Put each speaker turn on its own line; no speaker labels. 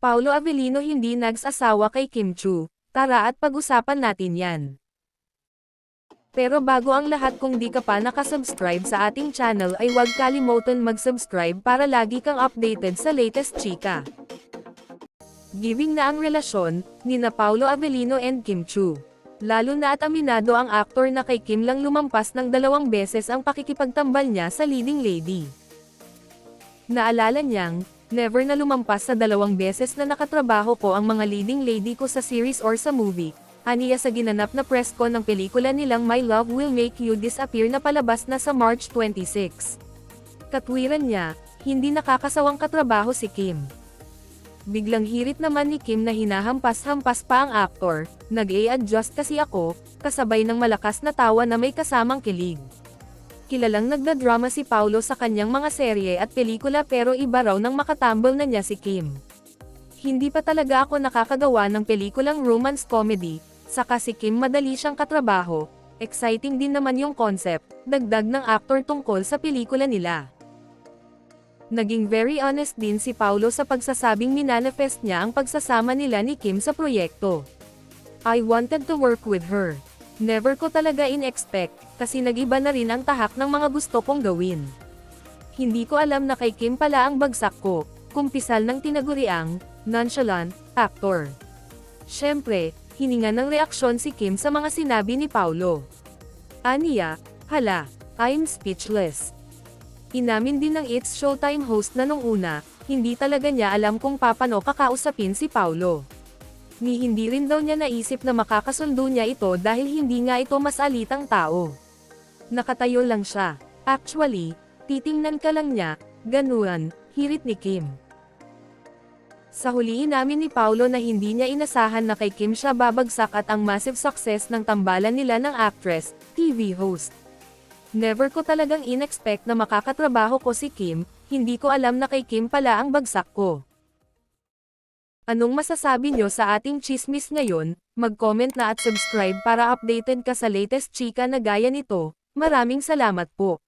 Paolo Avellino hindi nag-asawa kay Kim Chu. Tara at pag-usapan natin yan. Pero bago ang lahat, kung di ka pa nakasubscribe sa ating channel ay huwag kalimutan mag-subscribe para lagi kang updated sa latest chika. Giving na ang relasyon ni Paolo Avellino and Kim Chu. Lalo na at aminado ang aktor na kay Kim lang lumampas ng 2 beses ang pakikipagtambal niya sa leading lady. Naalala niyang, never na lumampas sa 2 beses na nakatrabaho ko ang mga leading lady ko sa series or sa movie. Aniya sa ginanap na press con ng pelikula nilang My Love Will Make You Disappear na palabas na sa March 26. Katwiran niya, hindi nakakasawang katrabaho si Kim. Biglang hirit naman ni Kim na hinahampas-hampas pa ang aktor, nag-a-adjust kasi ako, kasabay ng malakas na tawa na may kasamang kilig. Kilalang nagdadrama si Paolo sa kanyang mga serye at pelikula pero iba raw nang makatambol na niya si Kim. Hindi pa talaga ako nakakagawa ng pelikulang romance comedy, saka si Kim madali siyang katrabaho, exciting din naman yung concept, dagdag ng aktor tungkol sa pelikula nila. Naging very honest din si Paolo sa pagsasabing minanifest niya ang pagsasama nila ni Kim sa proyekto. I wanted to work with her. Never ko talaga in-expect, kasi nag-iba na rin ang tahak ng mga gusto kong gawin. Hindi ko alam na kay Kim pala ang bagsak ko, kumpisal ng tinaguriang, nonchalant, actor. Syempre, hininga ng reaksyon si Kim sa mga sinabi ni Paolo. Aniya, hala, I'm speechless. Inamin din ng It's Showtime host na nung una, hindi talaga niya alam kung paano kakausapin si Paolo. Ni hindi rin daw niya naisip na makakasundo niya ito dahil hindi nga ito masalitang tao. Nakatayo lang siya. Actually, titingnan ka lang niya, ganuan, hirit ni Kim. Sa huli inamin ni Paolo na hindi niya inasahan na kay Kim siya babagsak at ang massive success ng tambalan nila ng actress, TV host. Never ko talagang in-expect na makakatrabaho ko si Kim, hindi ko alam na kay Kim pala ang bagsak ko. Anong masasabi nyo sa ating chismis ngayon? Mag-comment na at subscribe para updated ka sa latest chika na gaya nito. Maraming salamat po.